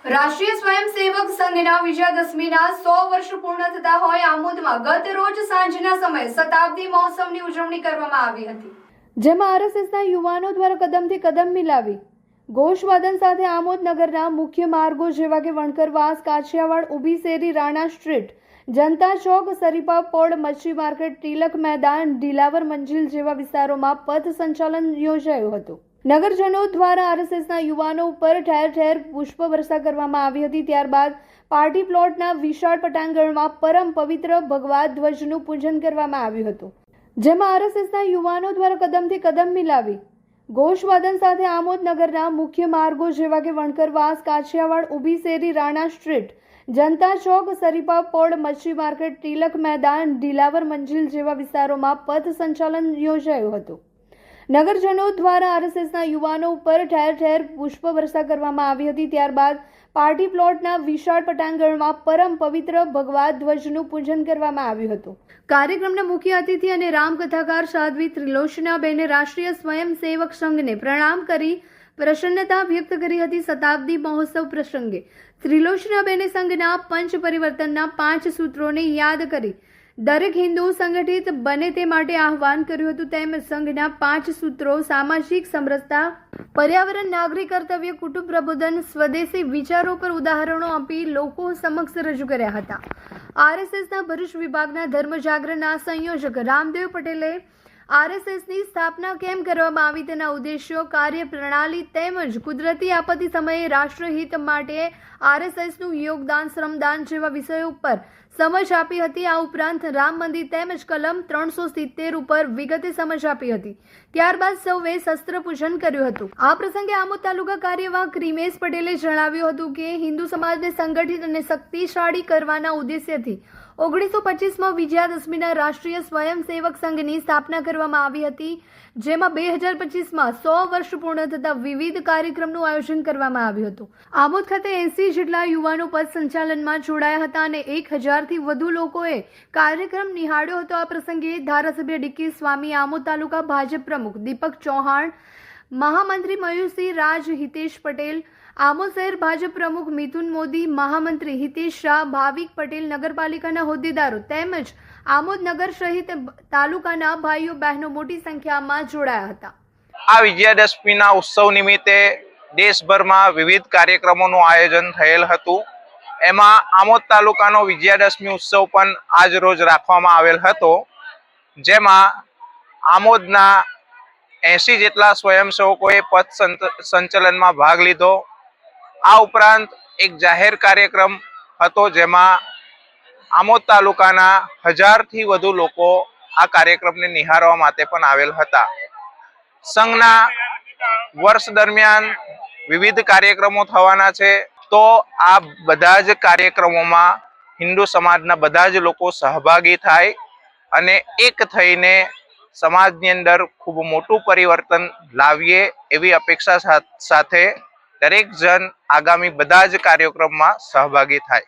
રાષ્ટ્રીય સ્વયંસેવક સંઘના વિજયાદશમીના 100 વર્ષ પૂર્ણ થતા હોય આમોદમાં ગત રોજ સાંજના સમયે શતાબ્દી મહોત્સવની ઉજવણી કરવામાં આવી હતી, જેમાં આરએસએસના યુવાનો દ્વારા કદમથી કદમ મિલાવી ઘોષવાદન સાથે આમોદ નગરના મુખ્ય માર્ગો જેવા કે વણકરવાસ, કાછિયાવાડ, ઊભી શેરી, રાણા સ્ટ્રીટ, જનતા ચોક, સરીપા પોળ, મચ્છી માર્કેટ, તિલક મેદાન, ઢીલાવર મંજિલ જેવા વિસ્તારોમાં પથ સંચાલન યોજાયું હતું। નગરજનો દ્વારા આરએસએસના યુવાનો ઉપર ઠેર ઠેર પુષ્પવર્ષા કરવામાં આવી હતી। ત્યારબાદ પાર્ટી પ્લોટના વિશાળ પટાંગણમાં પરમ પવિત્ર ભગવા ધ્વજનું પૂજન કરવામાં આવ્યું હતું, જેમાં આરએસએસના યુવાનો દ્વારા કદમથી કદમ મિલાવી ઘોષવાદન સાથે આમોદ નગરના મુખ્ય માર્ગો જેવા કે વણકરવાસ, કાછિયાવાડ, ઊભી શેરી, રાણા સ્ટ્રીટ, જનતા ચોક, સરીપા પોળ, મચ્છી માર્કેટ, તિલક મેદાન, ઢીલાવર મંજિલ જેવા વિસ્તારોમાં પથ સંચાલન યોજાયું હતું। નગરજનો દ્વારા આરએસએસના યુવાનો ઉપર ઠેર ઠેર પુષ્પવર્ષા કરવામાં આવી હતી। ત્યારબાદ પાર્ટી પ્લોટના વિશાળ પટાંગણમાં પરમ પવિત્ર ભગવા ધ્વજનું પૂજન કરવામાં આવ્યું હતું। કાર્યક્રમના મુખ્ય અતિથિ અને રામકથાકાર સાધ્વી ત્રિલોચનાબેને રાષ્ટ્રીય સ્વયંસેવક સંઘને પ્રણામ કરી પ્રસન્નતા વ્યક્ત કરી હતી। શતાબ્દી મહોત્સવ પ્રસંગે ત્રિલોચનાબેને સંઘના પંચ પરિવર્તનના 5 સૂત્રોને યાદ કરી દરેક હિન્દુ સંગઠિત બને તે માટે આહવાન કર્યું હતું। તેમજ સંઘના 5 સૂત્રો સામાજિક સમરસતા, પર્યાવરણ, નાગરિક કર્તવ્ય, કુટુંબ પ્રબોધન, સ્વદેશી વિચારો પર ઉદાહરણો આપી લોકો સમક્ષ રજૂ કર્યા હતા। આરએસએસના ભરૂચ વિભાગના ધર્મ જાગરણના સંયોજક રામદેવ પટેલે આરએસએસની સ્થાપના કેમ કરવામાં આવી તેના ઉદ્દેશ્યો, કાર્યપ્રણાલી તેમજ કુદરતી આપત્તિ સમયે રાષ્ટ્રહિત માટે આરએસએસનું યોગદાન, શ્રમદાન જેવા વિષયો ઉપર સમજ આપી હતી। આ ઉપરાંત રામ મંદિર તેમજ કલમ 370 ઉપર વિગતે સમજ આપી હતી। ત્યારબાદ સૌએ શસ્ત્ર પૂજન કર્યું હતું। આ પ્રસંગે આમોદ તાલુકા કાર્યવાહ ક્રિમેશ પટેલે જણાવ્યું હતું કે હિન્દુ સમાજને સંગઠિત અને શક્તિશાળી કરવાના ઉદ્દેશ્યથી 1925માં વિજયાદશમીના રાષ્ટ્રીય સ્વયંસેવક સંઘની સ્થાપના કરવામાં આવી હતી, જેમાં 2025માં 100 વર્ષ પૂર્ણ થતા વિવિધ કાર્યક્રમનું આયોજન કરવામાં આવ્યું હતું। આમોદ ખાતે 80 જેટલા યુવાનો પથ સંચાલનમાં જોડાયા હતા અને 1000થી વધુ લોકોએ કાર્યક્રમ નિહાળ્યો હતો। આ પ્રસંગે ધારાસભ્ય ડીકે સ્વામી, આમોદ તાલુકા ભાજપ પ્રમુખ દીપક ચૌહાણ, મહામંત્રી મયુરસિંહ રાજ, હિતેશ પટેલ, આમોદ શહેર ભાજપ પ્રમુખ મિથુન મોદી, મહામંત્રી હિતેશ શાહ, ભાવિક પટેલ, નગરપાલિકાના હોદ્દેદારો તેમજ આમોદ નગર સહિત તાલુકાના ભાઈઓ બહેનો મોટી સંખ્યામાં જોડાયા હતા। આ વિજયાદશમીના ઉત્સવ નિમિત્તે દેશભરમાં વિવિધ કાર્યક્રમોનું આયોજન થયેલ હતું। એમાં આમોદ તાલુકાનો વિજયાદશમી ઉત્સવ પણ આજ રોજ રાખવામાં આવેલ હતો, જેમાં આમોદના 80 જેટલા સ્વયંસેવકોએ પથ સંચલનમાં ભાગ લીધો। આ ઉપરાંત એક જાહેર કાર્યક્રમ હતો, જેમાં આમોદ તાલુકાના 1000થી વધુ લોકો આ કાર્યક્રમને નિહાળવા માટે પણ આવેલ હતા। સંઘના વર્ષ દરમિયાન વિવિધ કાર્યક્રમો થવાના છે, તો આ બધા જ કાર્યક્રમોમાં હિન્દુ સમાજના બધા જ લોકો સહભાગી થાય અને એક થઈને સમાજની અંદર ખૂબ મોટું પરિવર્તન લાવીએ એવી અપેક્ષા સાથે દરેક જણ આગામી બધા જ કાર્યક્રમમાં સહભાગી થાય।